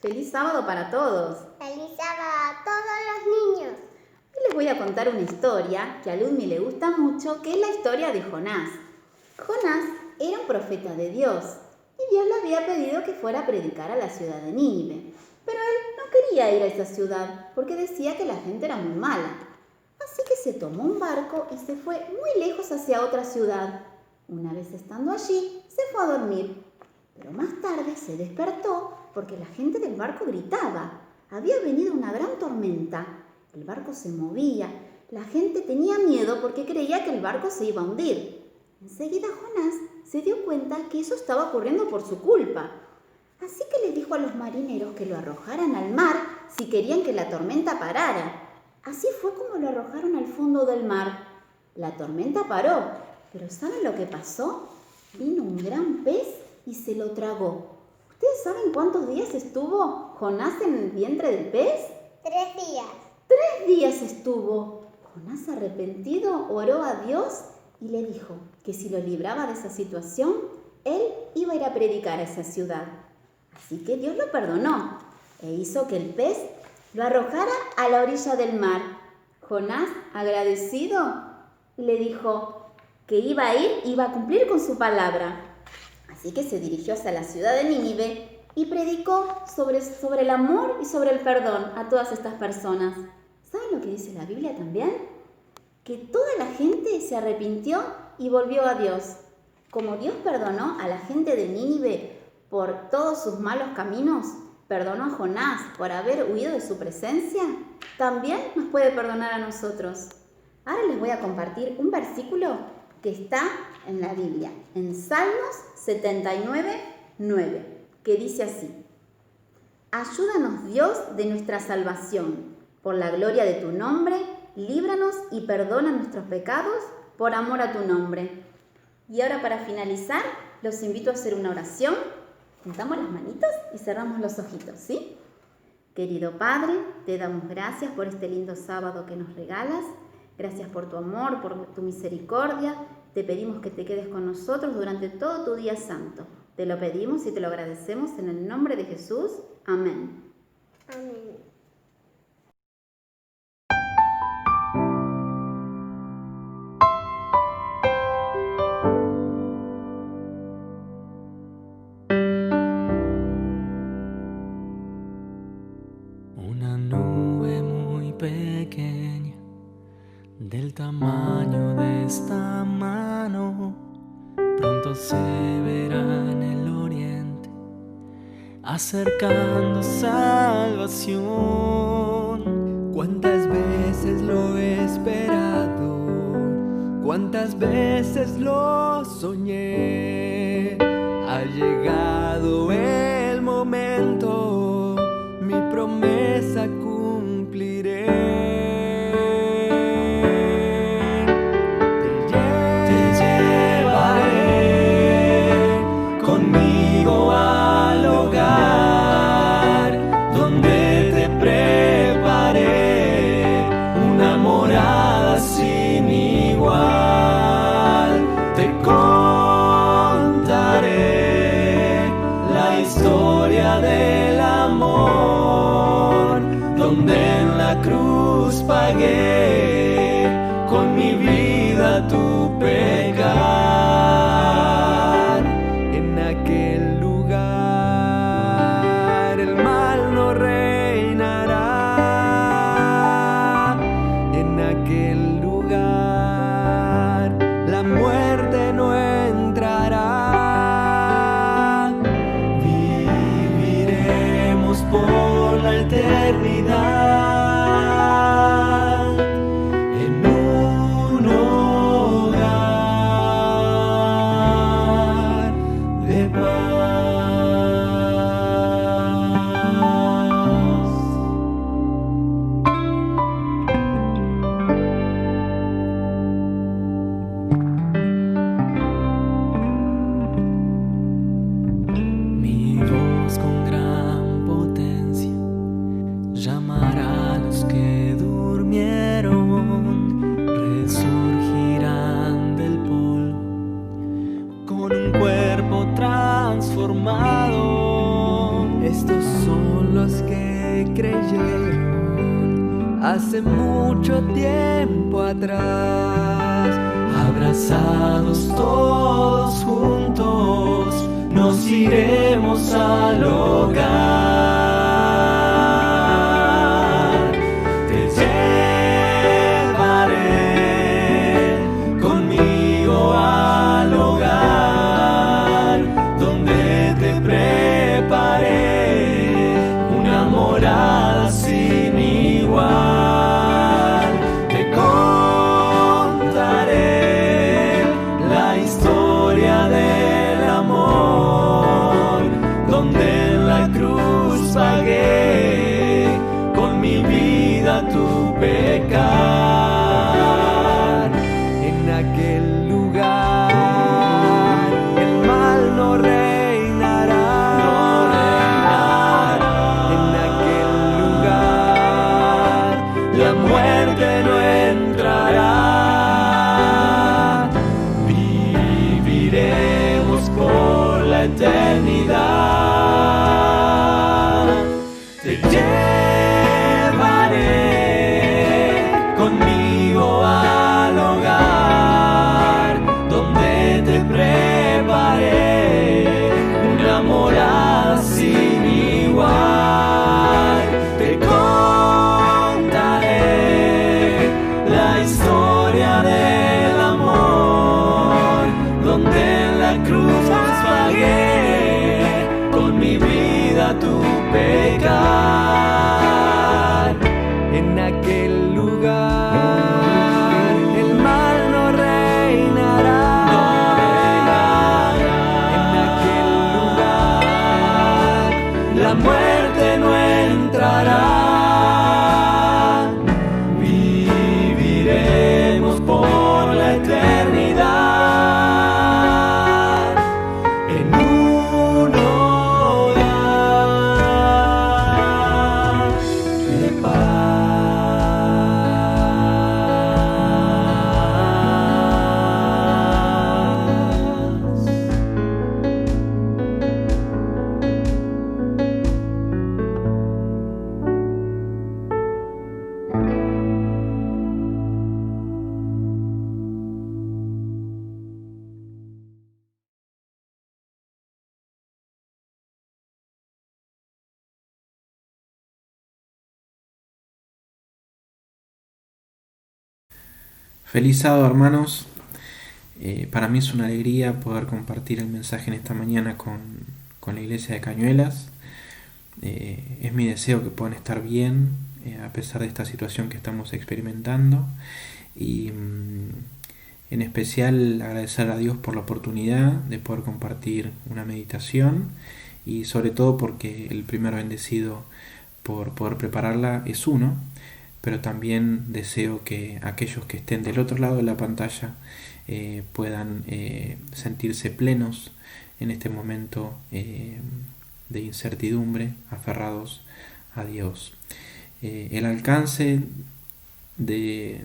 ¡Feliz sábado para todos! ¡Feliz sábado a todos los niños! Hoy les voy a contar una historia que a Ludmi le gusta mucho, que es la historia de Jonás. Jonás era un profeta de Dios y Dios le había pedido que fuera a predicar a la ciudad de Nínive. Pero él no quería ir a esa ciudad porque decía que la gente era muy mala. Así que se tomó un barco y se fue muy lejos hacia otra ciudad. Una vez estando allí, se fue a dormir. Pero más tarde se despertó porque la gente del barco gritaba. Había venido una gran tormenta. El barco se movía. La gente tenía miedo porque creía que el barco se iba a hundir. Enseguida Jonás se dio cuenta que eso estaba ocurriendo por su culpa. Así que le dijo a los marineros que lo arrojaran al mar si querían que la tormenta parara. Así fue como lo arrojaron al fondo del mar. La tormenta paró, pero ¿saben lo que pasó? Vino un gran pez y se lo tragó. ¿Ustedes saben cuántos días estuvo Jonás en el vientre del pez? 3 días. 3 días estuvo. Jonás, arrepentido, oró a Dios y le dijo que si lo libraba de esa situación, él iba a ir a predicar a esa ciudad. Así que Dios lo perdonó e hizo que el pez lo arrojara a la orilla del mar. Jonás, agradecido, le dijo que iba a cumplir con su palabra. Así que se dirigió hacia la ciudad de Nínive y predicó sobre el amor y sobre el perdón a todas estas personas. ¿Saben lo que dice la Biblia también? Que toda la gente se arrepintió y volvió a Dios. Como Dios perdonó a la gente de Nínive por todos sus malos caminos, perdonó a Jonás por haber huido de su presencia, también nos puede perdonar a nosotros. Ahora les voy a compartir un versículo que está en la Biblia, en Salmos 79, 9, que dice así: Ayúdanos, Dios, de nuestra salvación, por la gloria de tu nombre, líbranos y perdona nuestros pecados por amor a tu nombre. Y ahora, para finalizar, los invito a hacer una oración. Juntamos las manitos y cerramos los ojitos, ¿sí? Querido Padre, te damos gracias por este lindo sábado que nos regalas. Gracias por tu amor, por tu misericordia. Te pedimos que te quedes con nosotros durante todo tu día santo. Te lo pedimos y te lo agradecemos en el nombre de Jesús. Amén. Amén. Una nube muy pequeña, del tamaño de esta mano, pronto se verá en el oriente, acercando salvación. Cuántas veces lo he esperado, cuántas veces lo soñé. Ha llegado el momento, mi promesa cumpliré. Te llevaré conmigo al hogar, donde te preparé una morada sin igual. Te contaré la historia cayeron hace mucho tiempo atrás. Abrazados todos juntos, nos iremos al hogar. Te llevaré conmigo al hogar, donde te preparé una morada sin igual. Te contaré la historia del amor, donde en la cruz pagué con mi vida tu pecar. En aquel lugar el mal no reinará. En aquel lugar la muerte no entrará. Viviremos por la eternidad. Te llevaré conmigo al hogar, donde te preparé una morada sin igual. Te contaré la historia del amor, donde en la cruz pagué con mi vida tu pecar. En aquel lugar el mal no reinará. En aquel lugar la muerte no entrará. Viviremos por la eternidad en un hogar de paz. Feliz sábado, hermanos. Para mí es una alegría poder compartir el mensaje en esta mañana con la iglesia de Cañuelas. Es mi deseo que puedan estar bien a pesar de esta situación que estamos experimentando, y en especial agradecer a Dios por la oportunidad de poder compartir una meditación, y sobre todo porque el primer bendecido por poder prepararla es uno, pero también deseo que aquellos que estén del otro lado de la pantalla puedan sentirse plenos en este momento de incertidumbre, aferrados a Dios. El alcance de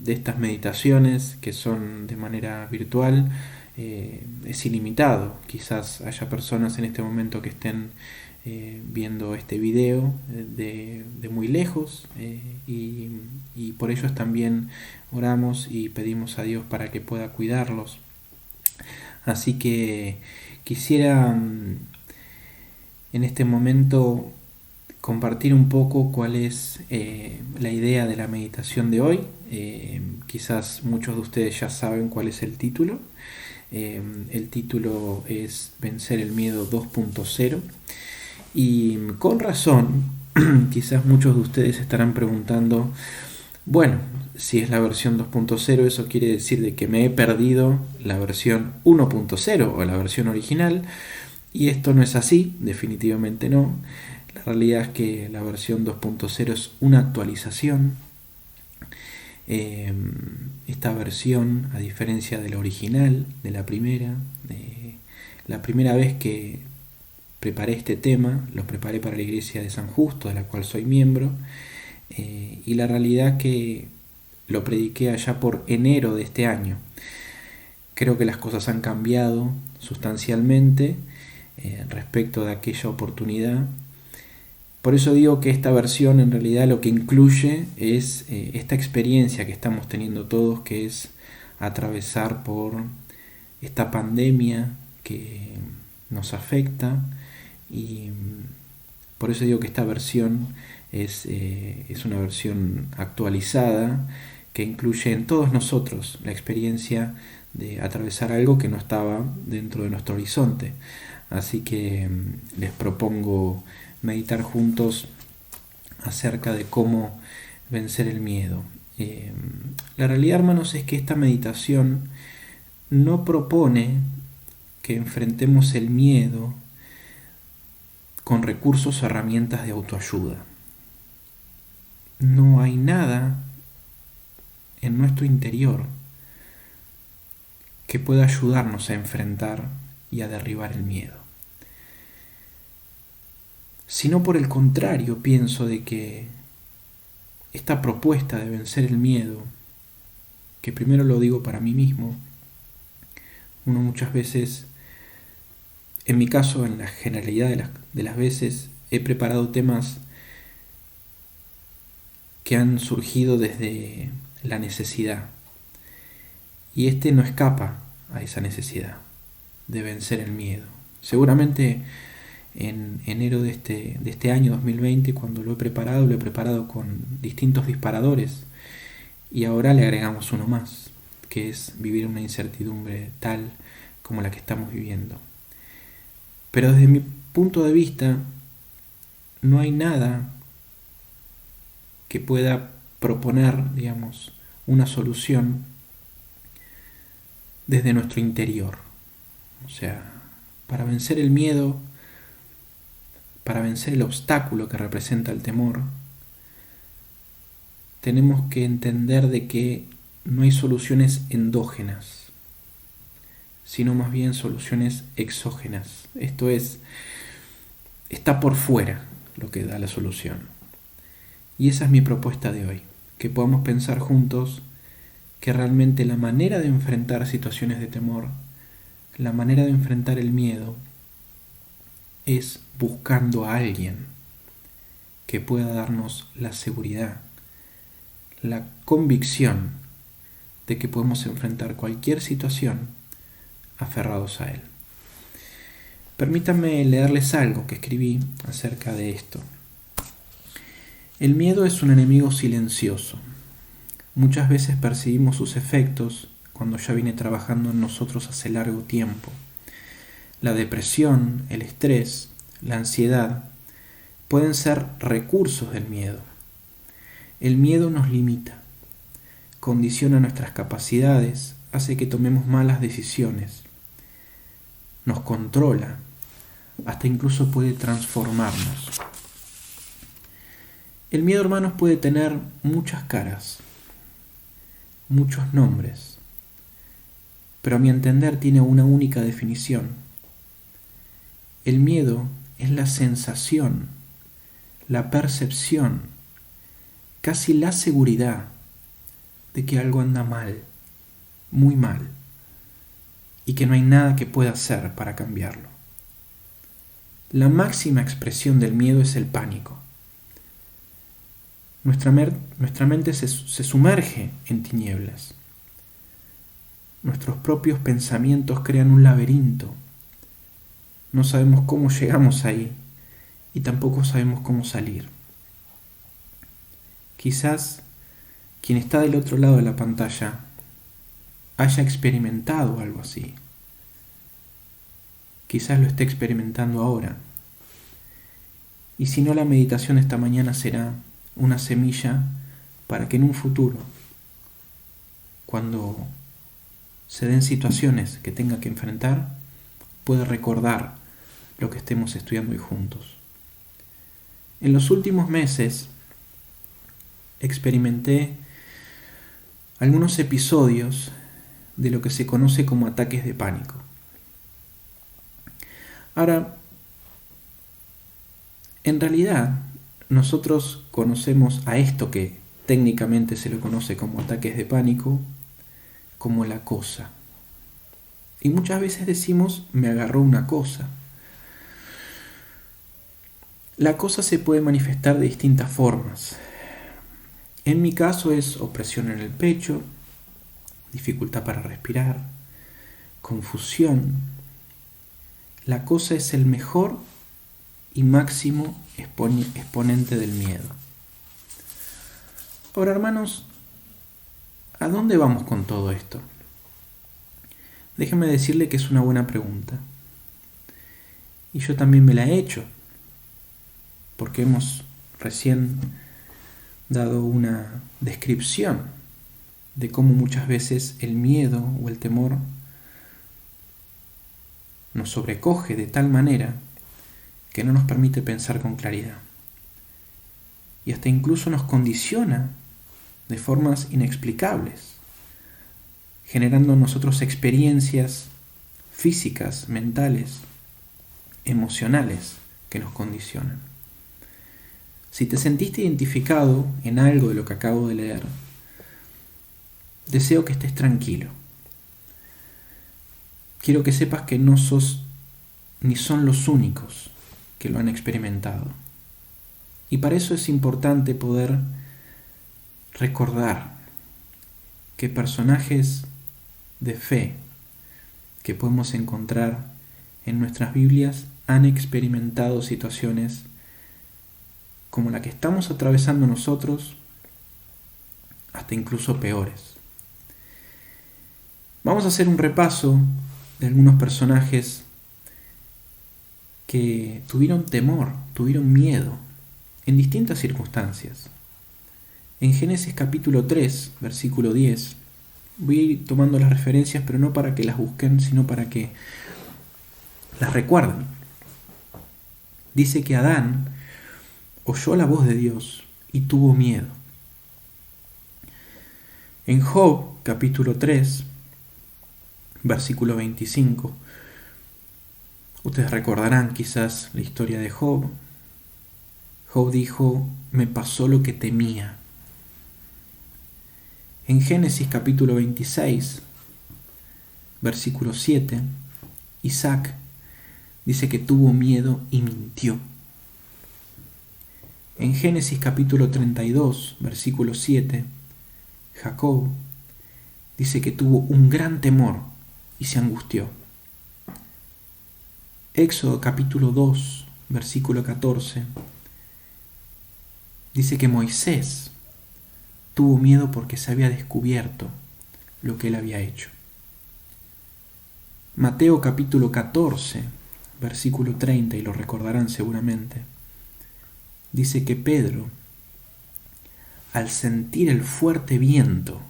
estas meditaciones, que son de manera virtual, es ilimitado. Quizás haya personas en este momento que estén viendo este video de muy lejos, y por ellos también oramos y pedimos a Dios para que pueda cuidarlos. Así que quisiera en este momento compartir un poco cuál es la idea de la meditación de hoy. Quizás muchos de ustedes ya saben cuál es el título. El título es Vencer el Miedo 2.0. Y con razón, quizás muchos de ustedes estarán preguntando, bueno, si es la versión 2.0, eso quiere decir de que me he perdido la versión 1.0 o la versión original, y esto no es así, definitivamente no. La realidad es que la versión 2.0 es una actualización. Esta versión, a diferencia de la original, de la primera vez que preparé este tema, lo preparé para la iglesia de San Justo, de la cual soy miembro, y la realidad que lo prediqué allá por enero de este año. Creo que las cosas han cambiado sustancialmente respecto de aquella oportunidad, Por eso digo que esta versión en realidad lo que incluye es esta experiencia que estamos teniendo todos, que es atravesar por esta pandemia que nos afecta, y por eso digo que esta versión es una versión actualizada que incluye en todos nosotros la experiencia de atravesar algo que no estaba dentro de nuestro horizonte. Así que les propongo meditar juntos acerca de cómo vencer el miedo. La realidad, hermanos, es que esta meditación no propone que enfrentemos el miedo con recursos o herramientas de autoayuda. No hay nada en nuestro interior que pueda ayudarnos a enfrentar y a derribar el miedo. Sino por el contrario, pienso de que esta propuesta de vencer el miedo, que primero lo digo para mí mismo, uno muchas veces, en mi caso, en la generalidad de las veces, he preparado temas que han surgido desde la necesidad. Y este no escapa a esa necesidad de vencer el miedo. Seguramente en enero de este año 2020, cuando lo he preparado con distintos disparadores, y ahora le agregamos uno más, que es vivir una incertidumbre tal como la que estamos viviendo. Pero desde mi punto de vista, no hay nada que pueda proponer, digamos, una solución desde nuestro interior. O sea, para vencer el miedo, para vencer el obstáculo que representa el temor, tenemos que entender de que no hay soluciones endógenas, sino más bien soluciones exógenas. Esto es, está por fuera lo que da la solución. Y esa es mi propuesta de hoy, que podamos pensar juntos que realmente la manera de enfrentar situaciones de temor, la manera de enfrentar el miedo, es buscando a alguien que pueda darnos la seguridad, la convicción de que podemos enfrentar cualquier situación aferrados a él. Permítanme leerles algo que escribí acerca de esto. El miedo es un enemigo silencioso. Muchas veces percibimos sus efectos cuando ya viene trabajando en nosotros hace largo tiempo. La depresión, el estrés, la ansiedad pueden ser recursos del miedo. El miedo nos limita, condiciona nuestras capacidades, hace que tomemos malas decisiones, nos controla, hasta incluso puede transformarnos. El miedo, hermanos, puede tener muchas caras, muchos nombres, pero a mi entender tiene una única definición. El miedo es la sensación, la percepción, casi la seguridad de que algo anda mal, muy mal, y que no hay nada que pueda hacer para cambiarlo. La máxima expresión del miedo es el pánico. Nuestra mente se sumerge en tinieblas. Nuestros propios pensamientos crean un laberinto. No sabemos cómo llegamos ahí y tampoco sabemos cómo salir. Quizás quien está del otro lado de la pantalla haya experimentado algo así. Quizás lo esté experimentando ahora. Y si no, la meditación de esta mañana será una semilla para que en un futuro, cuando se den situaciones que tenga que enfrentar, pueda recordar lo que estemos estudiando hoy juntos. En los últimos meses experimenté algunos episodios de lo que se conoce como ataques de pánico. Ahora, en realidad, nosotros conocemos a esto que técnicamente se lo conoce como ataques de pánico, como la cosa. Y muchas veces decimos, me agarró una cosa. La cosa se puede manifestar de distintas formas. En mi caso es opresión en el pecho, dificultad para respirar, confusión. La cosa es el mejor y máximo exponente del miedo. Ahora, hermanos, ¿a dónde vamos con todo esto? Déjeme decirle que es una buena pregunta. Y yo también me la he hecho, porque hemos recién dado una descripción de cómo muchas veces el miedo o el temor nos sobrecoge de tal manera que no nos permite pensar con claridad. Y hasta incluso nos condiciona de formas inexplicables, generando en nosotros experiencias físicas, mentales, emocionales que nos condicionan. Si te sentiste identificado en algo de lo que acabo de leer, deseo que estés tranquilo. Quiero que sepas que no sos ni son los únicos que lo han experimentado. Y para eso es importante poder recordar que personajes de fe que podemos encontrar en nuestras Biblias han experimentado situaciones como la que estamos atravesando nosotros, hasta incluso peores. Vamos a hacer un repaso de algunos personajes que tuvieron temor, tuvieron miedo en distintas circunstancias. En Génesis capítulo 3, versículo 10, voy a ir tomando las referencias, pero no para que las busquen, sino para que las recuerden. Dice que Adán oyó la voz de Dios y tuvo miedo. En Job capítulo 3, versículo 25, ustedes recordarán quizás la historia de Job. Job dijo, me pasó lo que temía. En Génesis capítulo 26, versículo 7, Isaac dice que tuvo miedo y mintió. En Génesis capítulo 32, versículo 7, Jacob dice que tuvo un gran temor y se angustió. Éxodo capítulo 2, versículo 14, dice que Moisés tuvo miedo porque se había descubierto lo que él había hecho. Mateo capítulo 14, versículo 30, y lo recordarán seguramente, dice que Pedro, al sentir el fuerte viento,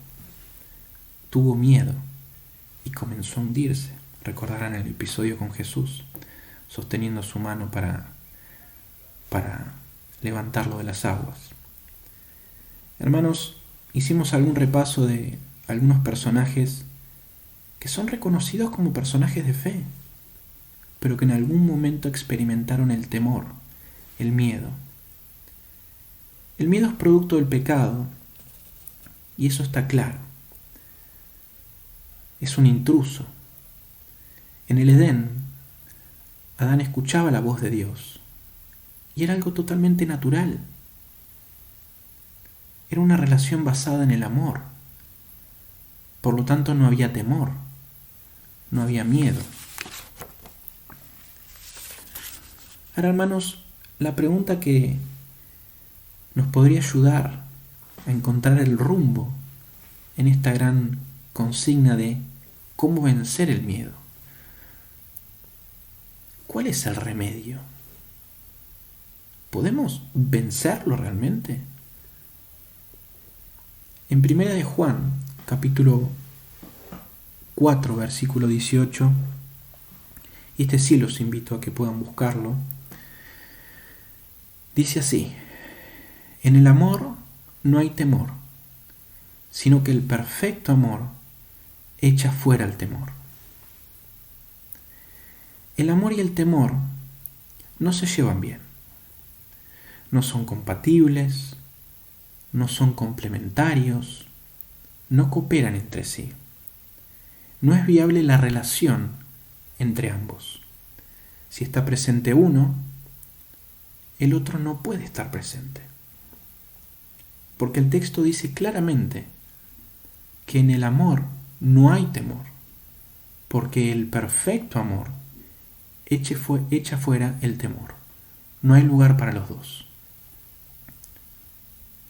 tuvo miedo y comenzó a hundirse. Recordarán el episodio con Jesús, sosteniendo su mano para levantarlo de las aguas. Hermanos, hicimos algún repaso de algunos personajes que son reconocidos como personajes de fe, pero que en algún momento experimentaron el temor, el miedo. El miedo es producto del pecado, y eso está claro. Es un intruso. En el Edén, Adán escuchaba la voz de Dios, y era algo totalmente natural. Era una relación basada en el amor. Por lo tanto, no había temor, no había miedo. Ahora, hermanos, la pregunta que nos podría ayudar a encontrar el rumbo en esta gran consigna de cómo vencer el miedo. ¿Cuál es el remedio? ¿Podemos vencerlo realmente? En 1 de Juan, capítulo 4, versículo 18, y este sí los invito a que puedan buscarlo, dice así: en el amor no hay temor, sino que el perfecto amor echa fuera el temor. El amor y el temor no se llevan bien, no son compatibles, no son complementarios, no cooperan entre sí. No es viable la relación entre ambos. Si está presente uno, el otro no puede estar presente. Porque el texto dice claramente que en el amor no hay temor, porque el perfecto amor echa fuera el temor. No hay lugar para los dos.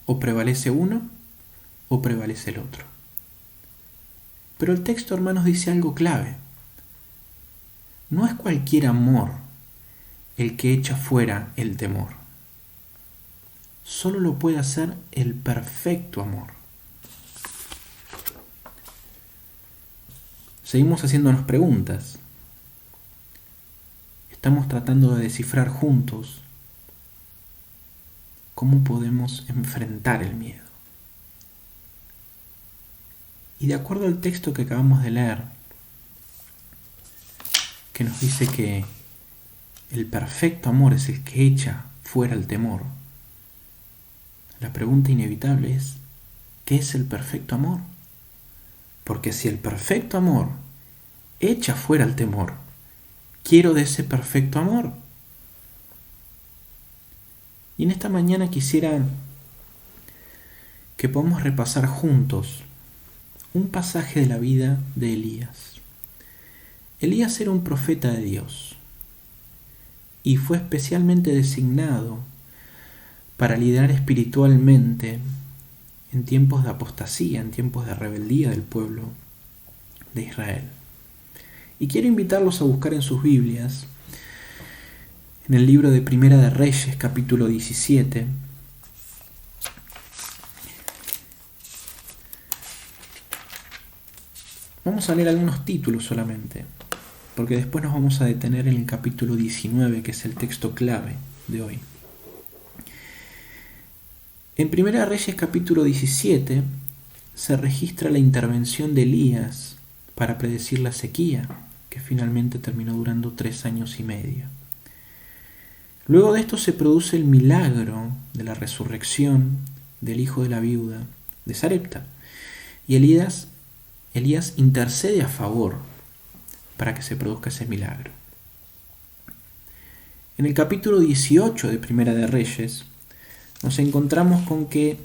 O prevalece uno o prevalece el otro. Pero el texto, hermanos, dice algo clave. No es cualquier amor el que echa fuera el temor. Solo lo puede hacer el perfecto amor. Seguimos haciéndonos preguntas. Estamos tratando de descifrar juntos cómo podemos enfrentar el miedo. Y de acuerdo al texto que acabamos de leer, que nos dice que el perfecto amor es el que echa fuera el temor, la pregunta inevitable es, ¿qué es el perfecto amor? Porque si el perfecto amor echa fuera el temor, quiero de ese perfecto amor. Y en esta mañana quisiera que podamos repasar juntos un pasaje de la vida de Elías. Elías era un profeta de Dios y fue especialmente designado para liderar espiritualmente en tiempos de apostasía, en tiempos de rebeldía del pueblo de Israel. Y quiero invitarlos a buscar en sus Biblias, en el libro de Primera de Reyes, capítulo 17, vamos a leer algunos títulos solamente, porque después nos vamos a detener en el capítulo 19, que es el texto clave de hoy. En Primera de Reyes, capítulo 17, se registra la intervención de Elías para predecir la sequía, que finalmente terminó durando 3 años y medio. Luego de esto se produce el milagro de la resurrección del hijo de la viuda de Sarepta, y Elías intercede a favor para que se produzca ese milagro. En el capítulo 18 de Primera de Reyes nos encontramos con que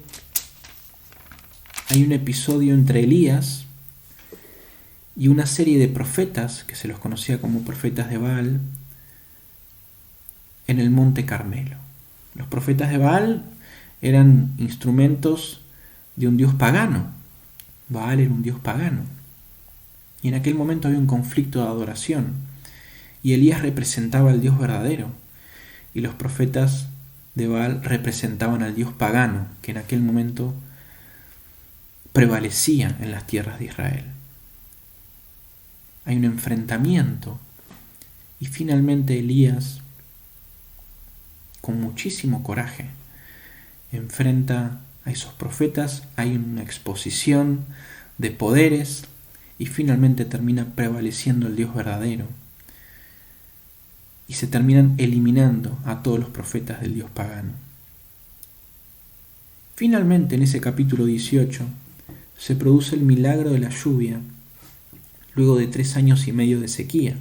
hay un episodio entre Elías y una serie de profetas, que se los conocía como profetas de Baal, en el monte Carmelo. Los profetas de Baal eran instrumentos de un dios pagano. Baal era un dios pagano. Y en aquel momento había un conflicto de adoración. Y Elías representaba al Dios verdadero. Y los profetas de Baal representaban al Dios pagano, que en aquel momento prevalecía en las tierras de Israel. Hay un enfrentamiento. Y finalmente Elías, con muchísimo coraje, enfrenta a esos profetas. Hay una exposición de poderes y finalmente termina prevaleciendo el Dios verdadero y se terminan eliminando a todos los profetas del Dios pagano. Finalmente, en ese capítulo 18 se produce el milagro de la lluvia luego de 3 años y medio de sequía,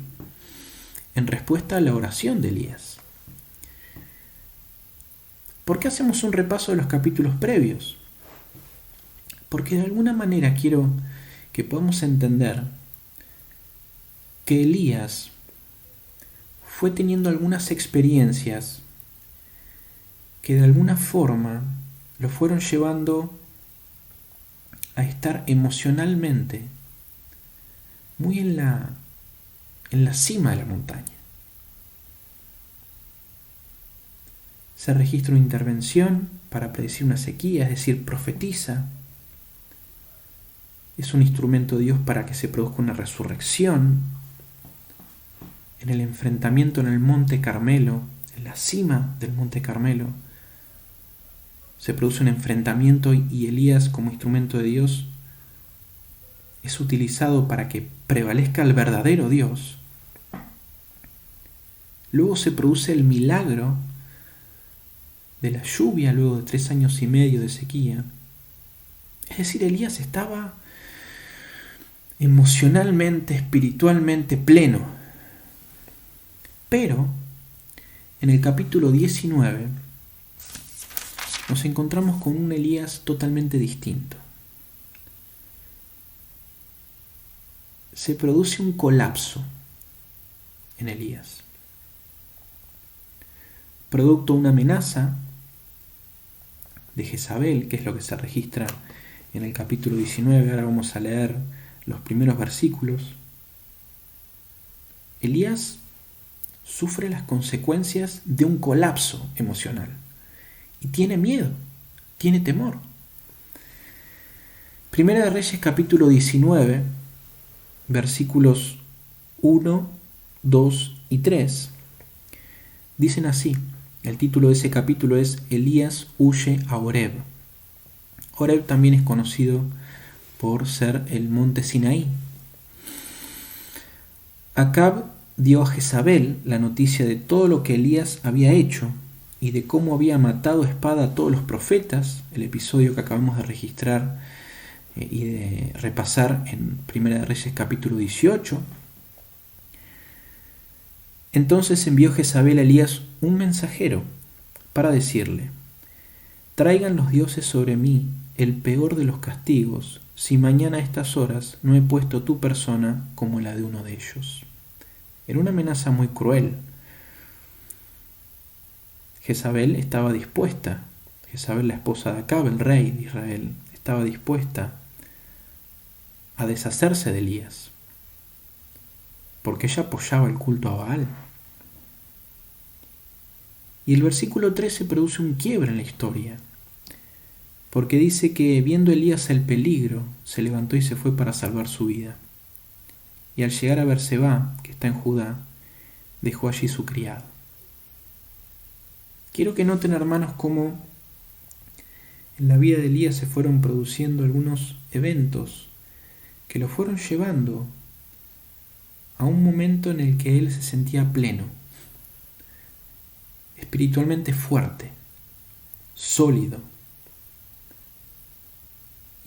en respuesta a la oración de Elías. ¿Por qué hacemos un repaso de los capítulos previos? Porque de alguna manera quiero que podamos entender que Elías fue teniendo algunas experiencias que de alguna forma lo fueron llevando a estar emocionalmente muy en la cima de la montaña. Se registra una intervención para predecir una sequía, es decir, profetiza. Es un instrumento de Dios para que se produzca una resurrección. En el enfrentamiento en el monte Carmelo, en la cima del monte Carmelo, se produce un enfrentamiento y Elías, como instrumento de Dios, es utilizado para que prevalezca el verdadero Dios. Luego se produce el milagro de la lluvia luego de 3 años y medio de sequía. Es decir, Elías estaba emocionalmente, espiritualmente pleno. Pero en el capítulo 19 nos encontramos con un Elías totalmente distinto. Se produce un colapso en Elías, producto de una amenaza de Jezabel, que es lo que se registra en el capítulo 19. Ahora vamos a leer los primeros versículos. Elías sufre las consecuencias de un colapso emocional y tiene miedo, tiene temor. Primera de Reyes capítulo 19, versículos 1, 2 y 3 dicen así. El título de ese capítulo es Elías huye a Horeb. Horeb también es conocido por ser el monte Sinaí. Acab dio a Jezabel la noticia de todo lo que Elías había hecho y de cómo había matado a espada a todos los profetas, el episodio que acabamos de registrar y de repasar en Primera de Reyes capítulo 18. Entonces envió Jezabel a Elías un mensajero para decirle: traigan los dioses sobre mí el peor de los castigos, si mañana a estas horas no he puesto tu persona como la de uno de ellos. Era una amenaza muy cruel. Jezabel estaba dispuesta, Jezabel, la esposa de Acab, el rey de Israel, estaba dispuesta a deshacerse de Elías, porque ella apoyaba el culto a Baal. Y el versículo 13 produce un quiebre en la historia, porque dice que viendo Elías el peligro, se levantó y se fue para salvar su vida. Y al llegar a Berseba, que está en Judá, dejó allí su criado. Quiero que noten, hermanos, cómo en la vida de Elías se fueron produciendo algunos eventos que lo fueron llevando a un momento en el que él se sentía pleno, espiritualmente fuerte, sólido.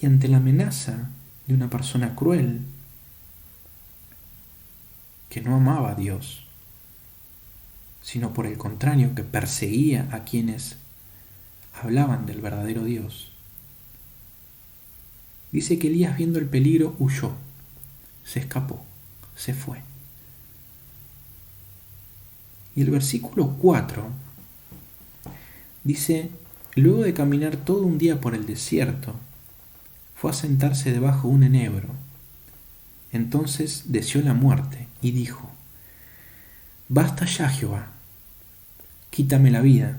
Y ante la amenaza de una persona cruel que no amaba a Dios, sino por el contrario, que perseguía a quienes hablaban del verdadero Dios, dice que Elías, viendo el peligro, huyó, se escapó, se fue. Y el versículo 4 dice: luego de caminar todo un día por el desierto, fue a sentarse debajo de un enebro. Entonces deseó la muerte y dijo: basta ya, Jehová, quítame la vida,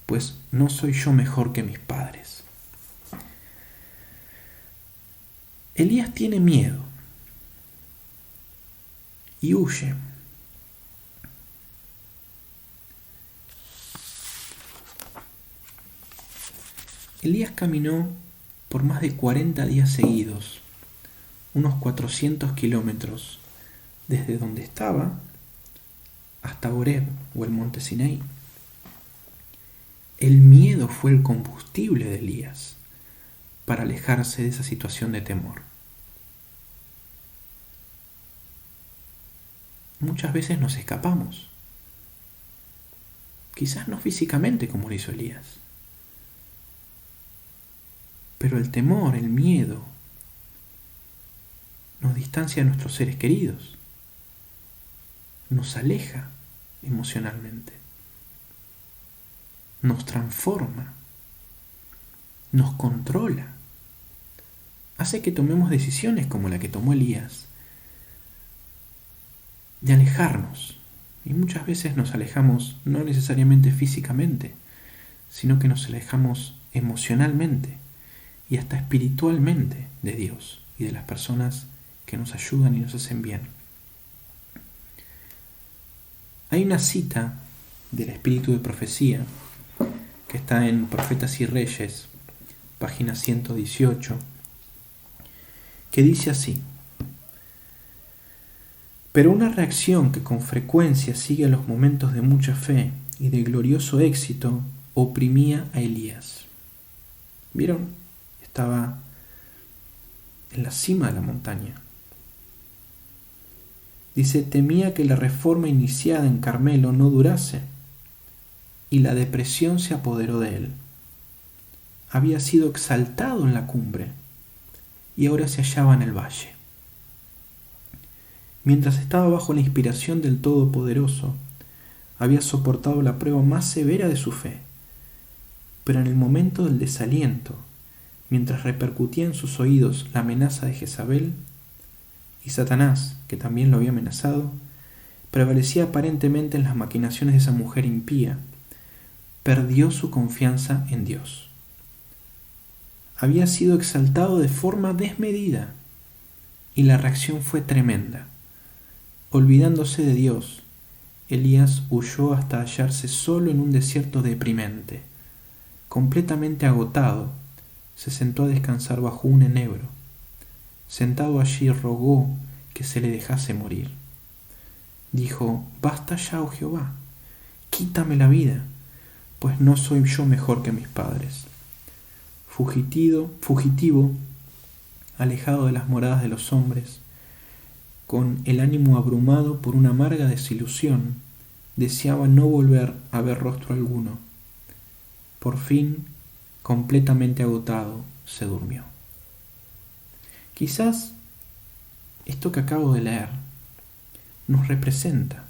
pues no soy yo mejor que mis padres. Elías tiene miedo y huye. Elías caminó por más de 40 días seguidos, unos 400 kilómetros, desde donde estaba hasta Horeb o el monte Sinaí. El miedo fue el combustible de Elías para alejarse de esa situación de temor. Muchas veces nos escapamos, quizás no físicamente como lo hizo Elías, pero el temor, el miedo, nos distancia de nuestros seres queridos, nos aleja emocionalmente, nos transforma, nos controla, hace que tomemos decisiones como la que tomó Elías, de alejarnos. Y muchas veces nos alejamos no necesariamente físicamente, sino que nos alejamos emocionalmente y hasta espiritualmente de Dios y de las personas que nos ayudan y nos hacen bien. Hay una cita del Espíritu de Profecía que está en Profetas y Reyes, página 118, que dice así: pero una reacción que con frecuencia sigue a los momentos de mucha fe y de glorioso éxito oprimía a Elías. ¿Vieron? Estaba en la cima de la montaña. Dice: temía que la reforma iniciada en Carmelo no durase, y la depresión se apoderó de él. Había sido exaltado en la cumbre y ahora se hallaba en el valle. Mientras estaba bajo la inspiración del Todopoderoso, había soportado la prueba más severa de su fe, pero en el momento del desaliento, mientras repercutía en sus oídos la amenaza de Jezabel, y Satanás, que también lo había amenazado, prevalecía aparentemente en las maquinaciones de esa mujer impía, perdió su confianza en Dios. Había sido exaltado de forma desmedida y la reacción fue tremenda. Olvidándose de Dios, Elías huyó hasta hallarse solo en un desierto deprimente. Completamente agotado, se sentó a descansar bajo un enebro. Sentado allí rogó que se le dejase morir. Dijo: «Basta ya, oh Jehová, quítame la vida, pues no soy yo mejor que mis padres». Fugitivo, alejado de las moradas de los hombres, con el ánimo abrumado por una amarga desilusión, deseaba no volver a ver rostro alguno. Por fin, completamente agotado, se durmió. Quizás esto que acabo de leer nos representa.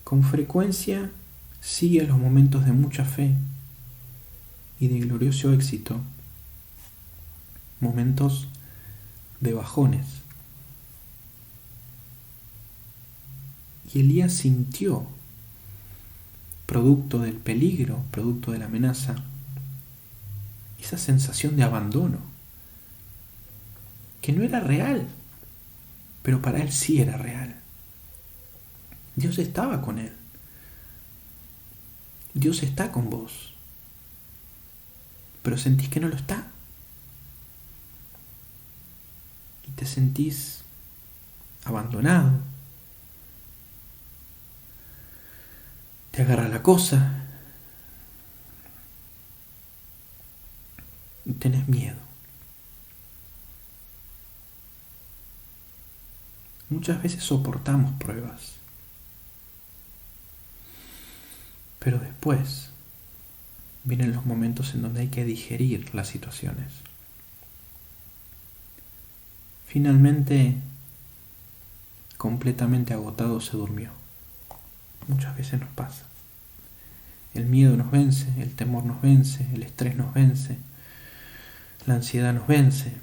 Con frecuencia sigue a los momentos de mucha fe y de glorioso éxito momentos de bajones. Y Elías sintió, producto del peligro, producto de la amenaza, esa sensación de abandono, que no era real, pero para él sí era real. Dios estaba con él. Dios está con vos, pero sentís que no lo está. Y te sentís abandonado. Te agarra la cosa y tenés miedo. Muchas veces soportamos pruebas, pero después vienen los momentos en donde hay que digerir las situaciones. Finalmente, completamente agotado, se durmió. Muchas veces nos pasa. El miedo nos vence, el temor nos vence, el estrés nos vence, la ansiedad nos vence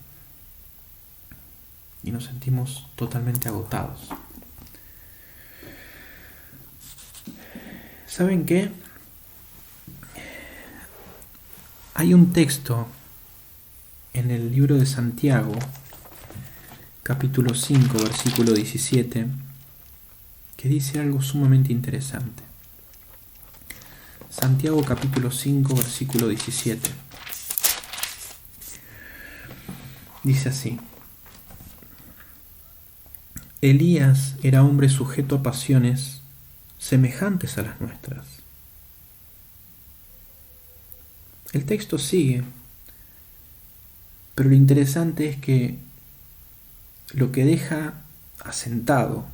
y nos sentimos totalmente agotados. ¿Saben qué? Hay un texto en el libro de Santiago, capítulo 5, versículo 17, que dice algo sumamente interesante. Santiago capítulo 5, versículo 17. Dice así: Elías era hombre sujeto a pasiones semejantes a las nuestras. El texto sigue, pero lo interesante es que lo que deja asentado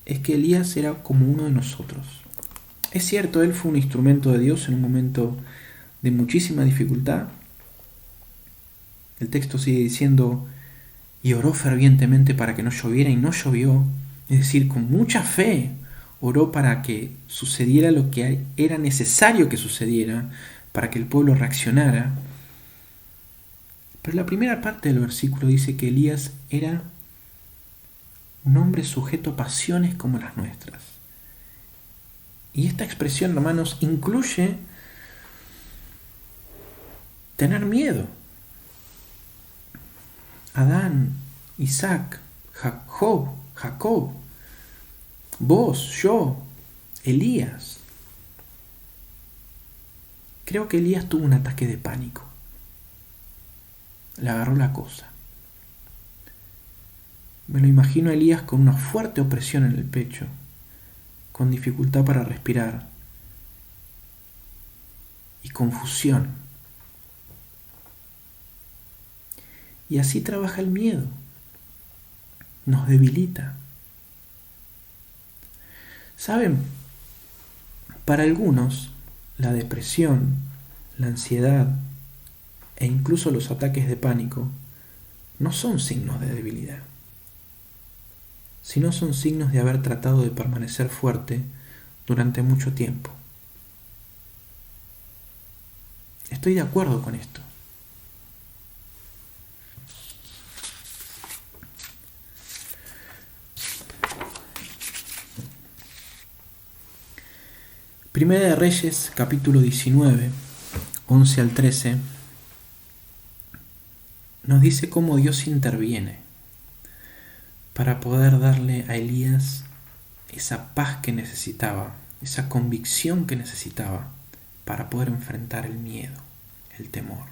es que Elías era como uno de nosotros. Es cierto, él fue un instrumento de Dios en un momento de muchísima dificultad. El texto sigue diciendo: y oró fervientemente para que no lloviera, y no llovió. Es decir, con mucha fe oró para que sucediera lo que era necesario que sucediera, para que el pueblo reaccionara. Pero la primera parte del versículo dice que Elías era un hombre sujeto a pasiones como las nuestras. Y esta expresión, hermanos, incluye tener miedo. Adán, Isaac, Jacob, vos, yo, Elías. Creo que Elías tuvo un ataque de pánico. Le agarró la cosa. Me lo imagino a Elías con una fuerte opresión en el pecho, con dificultad para respirar y confusión. Y así trabaja el miedo. Nos debilita. ¿Saben? Para algunos, la depresión, la ansiedad e incluso los ataques de pánico no son signos de debilidad, sino son signos de haber tratado de permanecer fuerte durante mucho tiempo. Estoy de acuerdo con esto. Primera de Reyes, capítulo 19, 11 al 13, nos dice cómo Dios interviene para poder darle a Elías esa paz que necesitaba, esa convicción que necesitaba para poder enfrentar el miedo, el temor.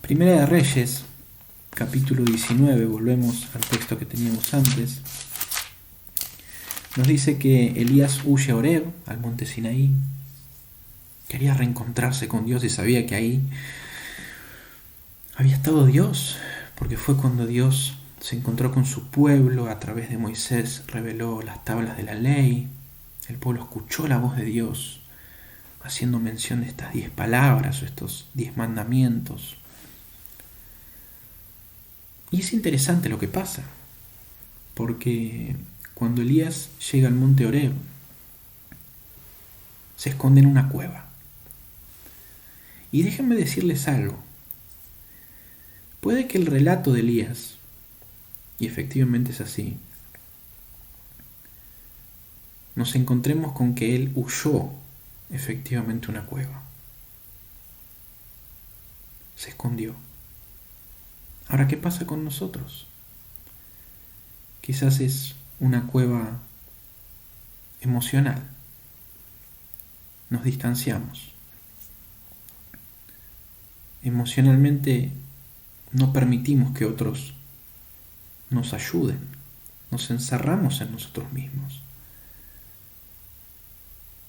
Primera de Reyes, capítulo 19, volvemos al texto que teníamos antes. Nos dice que Elías huye a Horeb, al monte Sinaí. Quería reencontrarse con Dios y sabía que ahí había estado Dios, porque fue cuando Dios se encontró con su pueblo, a través de Moisés reveló las tablas de la ley, el pueblo escuchó la voz de Dios, haciendo mención de estas 10 palabras o estos 10 mandamientos. Y es interesante lo que pasa, porque cuando Elías llega al monte Horeb, se esconde en una cueva. Y déjenme decirles algo. Puede que el relato de Elías, y efectivamente es así, nos encontremos con que él huyó efectivamente a una cueva. Se escondió. Ahora, ¿qué pasa con nosotros? Quizás es una cueva emocional. Nos distanciamos. Emocionalmente no permitimos que otros nos ayuden. Nos encerramos en nosotros mismos.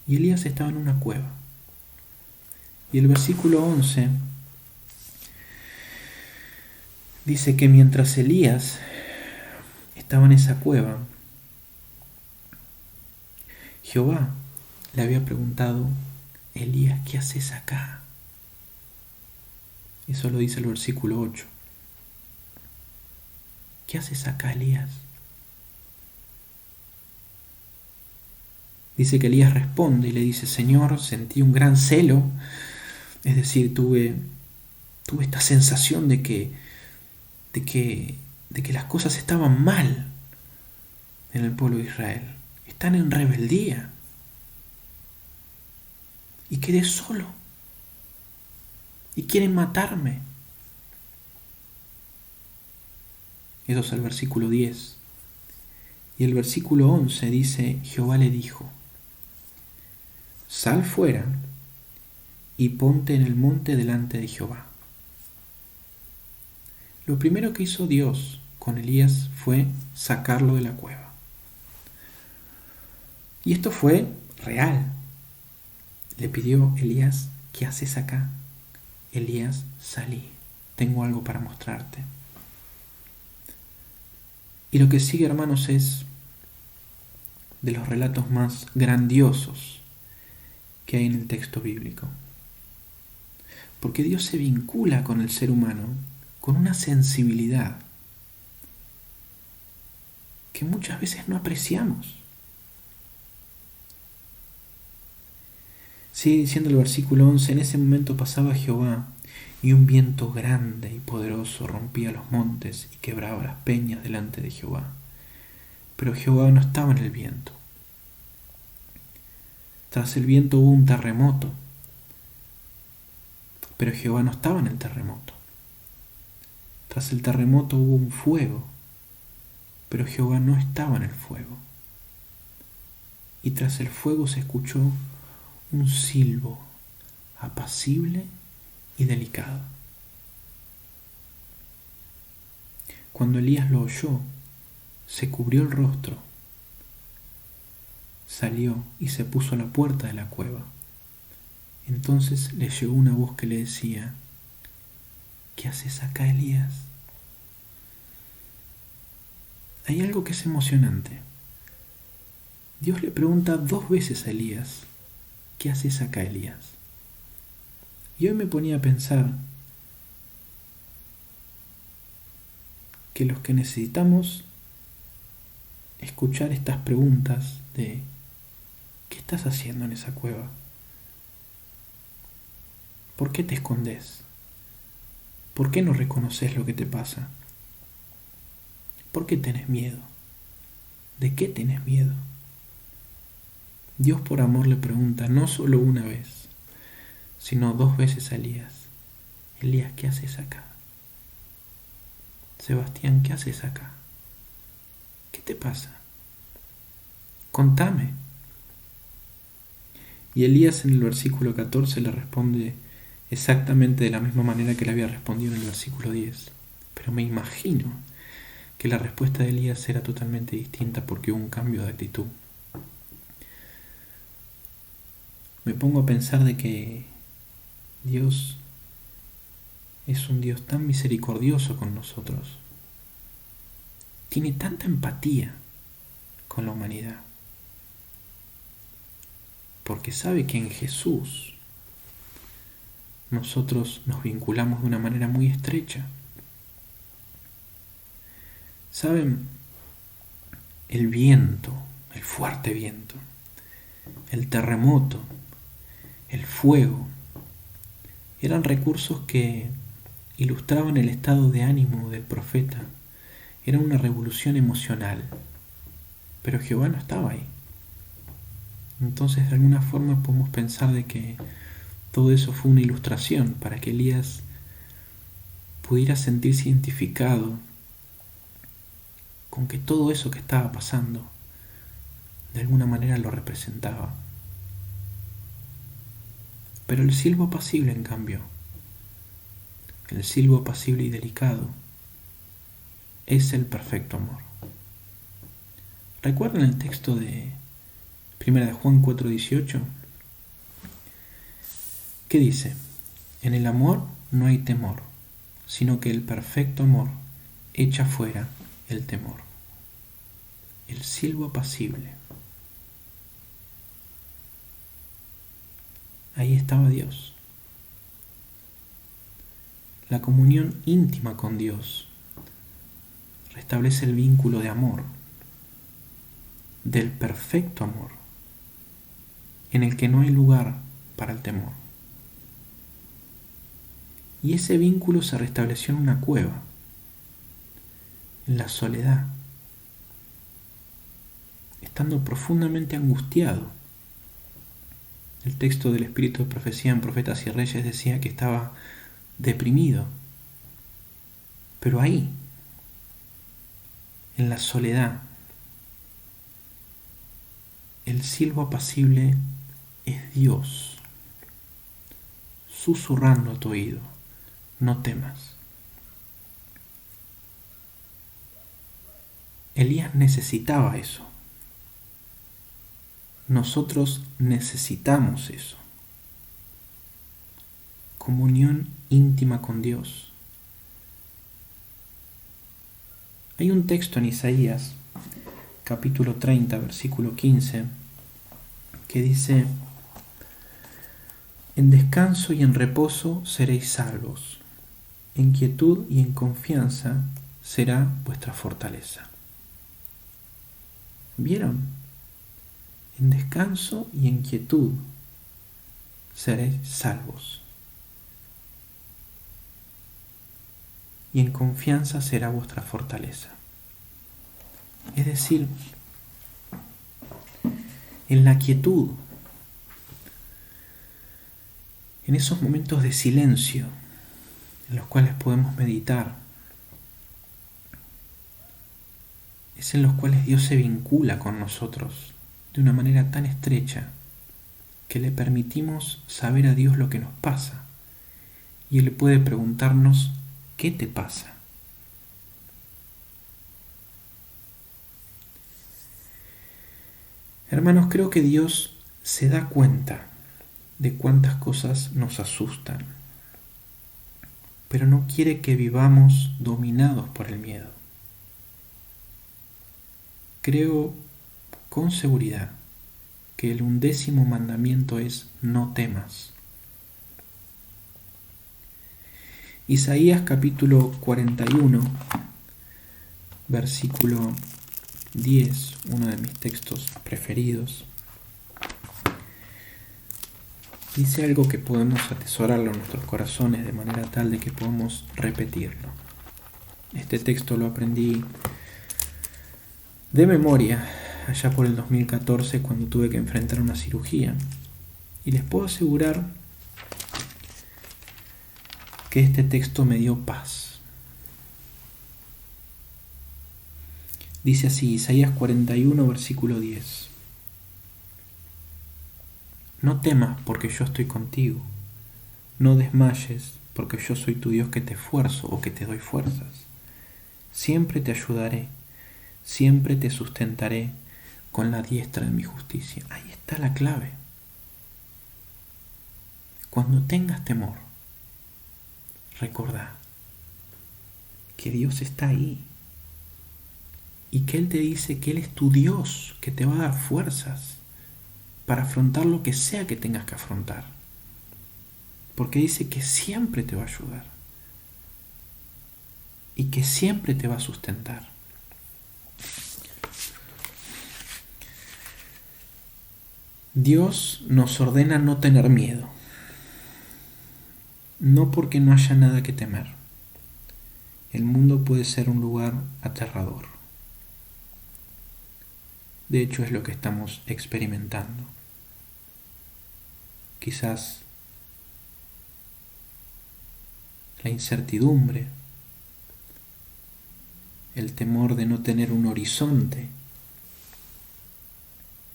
Y Elías estaba en una cueva. Y el versículo 11 dice que mientras Elías estaba en esa cueva, Jehová le había preguntado: Elías, ¿qué haces acá? Eso lo dice el versículo 8. ¿Qué haces acá, Elías? Dice que Elías responde y le dice: Señor, sentí un gran celo, es decir, tuve esta sensación de que las cosas estaban mal en el pueblo de Israel. Están en rebeldía. Y quedé solo. Y quieren matarme. Eso es el versículo 10. Y el versículo 11 dice: Jehová le dijo: Sal fuera y ponte en el monte delante de Jehová. Lo primero que hizo Dios con Elías fue sacarlo de la cueva. Y esto fue real. Le pidió: Elías, ¿qué haces acá? Elías, salí, tengo algo para mostrarte. Y lo que sigue, hermanos, es de los relatos más grandiosos que hay en el texto bíblico. Porque Dios se vincula con el ser humano con una sensibilidad que muchas veces no apreciamos. Sigue diciendo el versículo 11: En ese momento pasaba Jehová, y un viento grande y poderoso rompía los montes y quebraba las peñas delante de Jehová. Pero Jehová no estaba en el viento. Tras el viento hubo un terremoto, pero Jehová no estaba en el terremoto. Tras el terremoto hubo un fuego, pero Jehová no estaba en el fuego. Y tras el fuego se escuchó un silbo apacible y delicado. Cuando Elías lo oyó, se cubrió el rostro, salió y se puso a la puerta de la cueva. Entonces le llegó una voz que le decía: ¿Qué haces acá, Elías? Hay algo que es emocionante. Dios le pregunta 2 veces a Elías, ¿qué haces acá, Elías? Y hoy me ponía a pensar que los que necesitamos escuchar estas preguntas de ¿qué estás haciendo en esa cueva? ¿Por qué te escondes? ¿Por qué no reconoces lo que te pasa? ¿Por qué tenés miedo? ¿De qué tenés miedo? Dios por amor le pregunta no solo una vez, sino 2 veces a Elías. Elías, ¿qué haces acá? Sebastián, ¿qué haces acá? ¿Qué te pasa? Contame. Y Elías en el versículo 14 le responde exactamente de la misma manera que le había respondido en el versículo 10. Pero me imagino que la respuesta de Elías era totalmente distinta porque hubo un cambio de actitud. Me pongo a pensar de que Dios es un Dios tan misericordioso con nosotros. Tiene tanta empatía con la humanidad. Porque sabe que en Jesús nosotros nos vinculamos de una manera muy estrecha. ¿Saben? El viento, el fuerte viento, el terremoto, el fuego, eran recursos que ilustraban el estado de ánimo del profeta. Era una revolución emocional, pero Jehová no estaba ahí. Entonces de alguna forma podemos pensar de que todo eso fue una ilustración para que Elías pudiera sentirse identificado con que todo eso que estaba pasando de alguna manera lo representaba. Pero el silbo apacible, en cambio, el silbo apacible y delicado, es el perfecto amor. ¿Recuerdan el texto de 1 de Juan 4:18? ¿Qué dice? En el amor no hay temor, sino que el perfecto amor echa fuera el temor. El silbo apacible. Ahí estaba Dios. La comunión íntima con Dios restablece el vínculo de amor, del perfecto amor, en el que no hay lugar para el temor. Y ese vínculo se restableció en una cueva, en la soledad, estando profundamente angustiado. El texto del Espíritu de Profecía en Profetas y Reyes decía que estaba deprimido. Pero ahí, en la soledad, el silbo apacible es Dios, susurrando a tu oído, no temas. Elías necesitaba eso. Nosotros necesitamos eso. Comunión íntima con Dios. Hay un texto en Isaías, capítulo 30, versículo 15, que dice: en descanso y en reposo seréis salvos, en quietud y en confianza será vuestra fortaleza. ¿Vieron? En descanso y en quietud seréis salvos, y en confianza será vuestra fortaleza. Es decir, en la quietud, en esos momentos de silencio en los cuales podemos meditar, es en los cuales Dios se vincula con nosotros de una manera tan estrecha que le permitimos saber a Dios lo que nos pasa, y Él puede preguntarnos: ¿qué te pasa? Hermanos, creo que Dios se da cuenta de cuántas cosas nos asustan, pero no quiere que vivamos dominados por el miedo. Creo con seguridad que el 11º mandamiento es: no temas. Isaías capítulo 41, versículo 10, uno de mis textos preferidos, dice algo que podemos atesorarlo en nuestros corazones de manera tal de que podamos repetirlo. Este texto lo aprendí de memoria allá por el 2014, cuando tuve que enfrentar una cirugía, y les puedo asegurar que este texto me dio paz. Dice así, Isaías 41, versículo 10: no temas, porque yo estoy contigo. No desmayes, porque yo soy tu Dios, que te esfuerzo o que te doy fuerzas. Siempre te ayudaré, siempre te sustentaré con la diestra de mi justicia. Ahí está la clave. Cuando tengas temor, recordá que Dios está ahí y que Él te dice que Él es tu Dios, que te va a dar fuerzas para afrontar lo que sea que tengas que afrontar, porque dice que siempre te va a ayudar y que siempre te va a sustentar. Dios nos ordena no tener miedo, no porque no haya nada que temer. El mundo puede ser un lugar aterrador. De hecho, es lo que estamos experimentando. Quizás la incertidumbre, el temor de no tener un horizonte,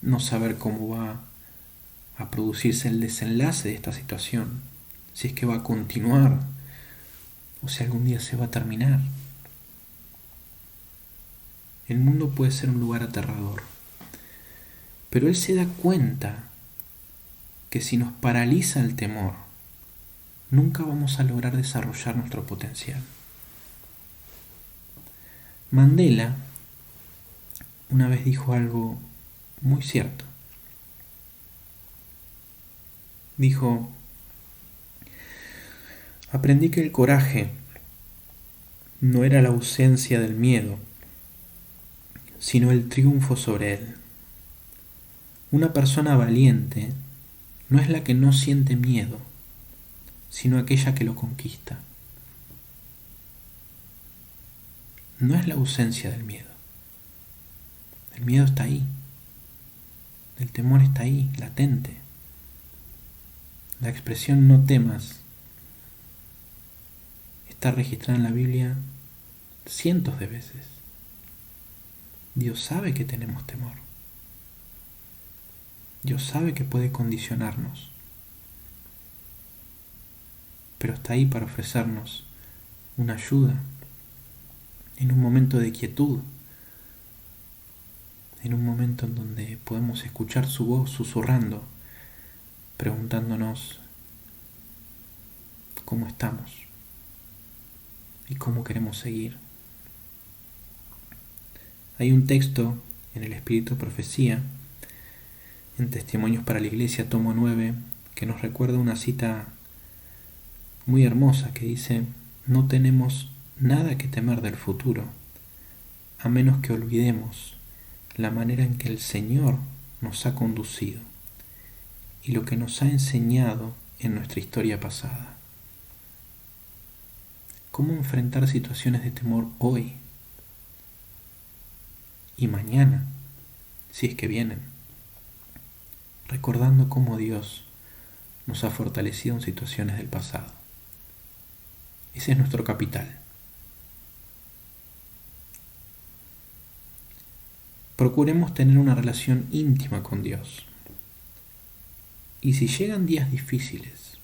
no saber cómo va a producirse el desenlace de esta situación, si es que va a continuar o si algún día se va a terminar. El mundo puede ser un lugar aterrador, pero Él se da cuenta que si nos paraliza el temor, nunca vamos a lograr desarrollar nuestro potencial. Mandela una vez dijo algo muy cierto. Dijo: aprendí que el coraje no era la ausencia del miedo, sino el triunfo sobre él. Una persona valiente no es la que no siente miedo, sino aquella que lo conquista. No es la ausencia del miedo. El miedo está ahí. El temor está ahí, latente. La expresión no temas está registrada en la Biblia cientos de veces. Dios sabe que tenemos temor. Dios sabe que puede condicionarnos, pero está ahí para ofrecernos una ayuda en un momento de quietud, en un momento en donde podemos escuchar su voz susurrando, preguntándonos cómo estamos y cómo queremos seguir. Hay un texto en el Espíritu de Profecía, en Testimonios para la Iglesia, tomo 9, que nos recuerda una cita muy hermosa que dice: no tenemos nada que temer del futuro, a menos que olvidemos la manera en que el Señor nos ha conducido y lo que nos ha enseñado en nuestra historia pasada. ¿Cómo enfrentar situaciones de temor hoy y mañana, si es que vienen? Recordando cómo Dios nos ha fortalecido en situaciones del pasado. Ese es nuestro capital. Procuremos tener una relación íntima con Dios. Y si llegan días difíciles,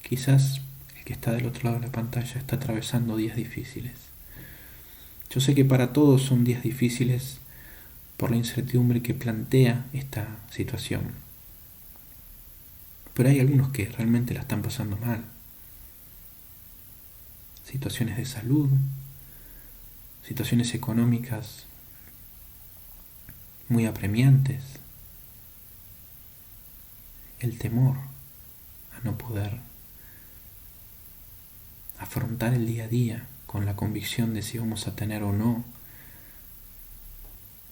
quizás el que está del otro lado de la pantalla está atravesando días difíciles. Yo sé que para todos son días difíciles por la incertidumbre que plantea esta situación. Pero hay algunos que realmente la están pasando mal. Situaciones de salud, situaciones económicas muy apremiantes. El temor a no poder afrontar el día a día con la convicción de si vamos a tener o no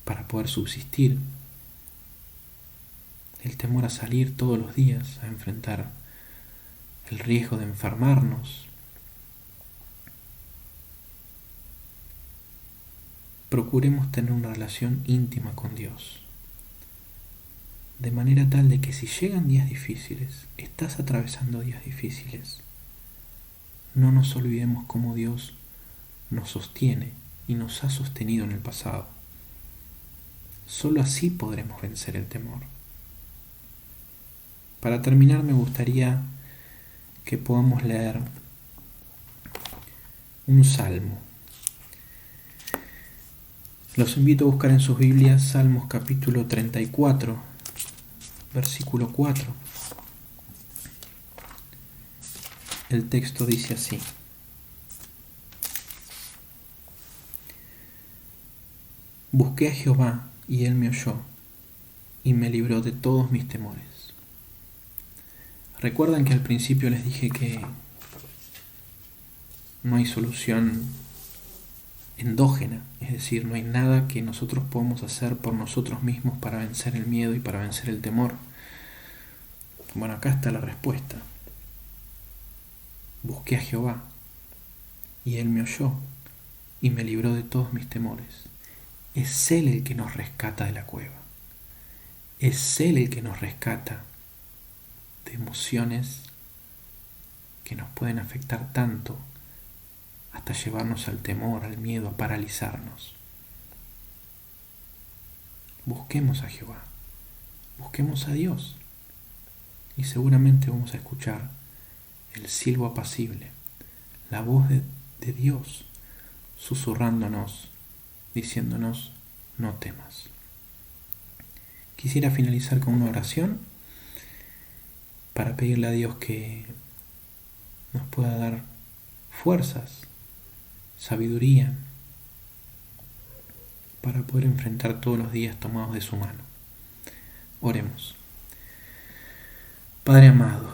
para poder subsistir. El temor a salir todos los días a enfrentar el riesgo de enfermarnos. Procuremos tener una relación íntima con Dios, de manera tal de que si llegan días difíciles, estás atravesando días difíciles, no nos olvidemos cómo Dios nos sostiene y nos ha sostenido en el pasado. Solo así podremos vencer el temor. Para terminar, me gustaría que podamos leer un salmo. Los invito a buscar en sus Biblias Salmos capítulo 34, versículo 4. El texto dice así: Busqué a Jehová y él me oyó y me libró de todos mis temores. ¿Recuerdan que al principio les dije que no hay solución endógena? Es decir, no hay nada que nosotros podamos hacer por nosotros mismos para vencer el miedo y para vencer el temor. Bueno, acá está la respuesta. Busqué a Jehová y él me oyó y me libró de todos mis temores. Es Él el que nos rescata de la cueva. Es Él el que nos rescata de emociones que nos pueden afectar tanto hasta llevarnos al temor, al miedo, a paralizarnos. Busquemos a Jehová, busquemos a Dios y seguramente vamos a escuchar el silbo apacible, la voz de Dios susurrándonos, diciéndonos: no temas. Quisiera finalizar con una oración para pedirle a Dios que nos pueda dar fuerzas, sabiduría, para poder enfrentar todos los días tomados de su mano. Oremos. Padre amado,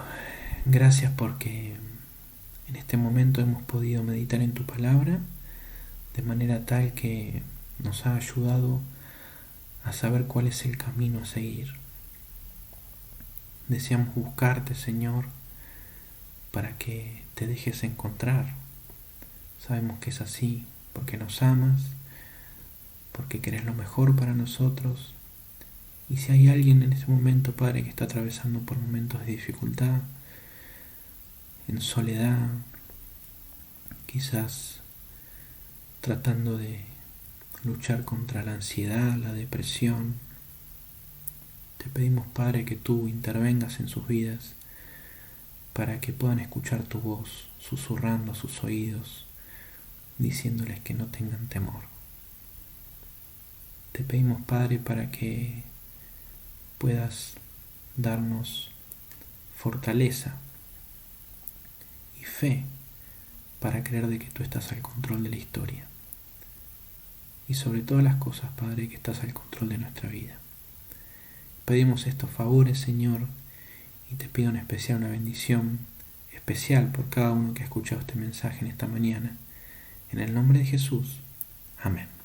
gracias porque en este momento hemos podido meditar en tu palabra de manera tal que nos ha ayudado a saber cuál es el camino a seguir. Deseamos buscarte, Señor, para que te dejes encontrar. Sabemos que es así, porque nos amas, porque querés lo mejor para nosotros. Y si hay alguien en este momento, Padre, que está atravesando por momentos de dificultad, en soledad, quizás tratando de luchar contra la ansiedad, la depresión, te pedimos, Padre, que tú intervengas en sus vidas para que puedan escuchar tu voz susurrando a sus oídos, diciéndoles que no tengan temor. Te pedimos, Padre, para que puedas darnos fortaleza y fe para creer de que tú estás al control de la historia. Y sobre todas las cosas, Padre, que estás al control de nuestra vida. Pedimos estos favores, Señor, y te pido en especial una bendición especial por cada uno que ha escuchado este mensaje en esta mañana. En el nombre de Jesús. Amén.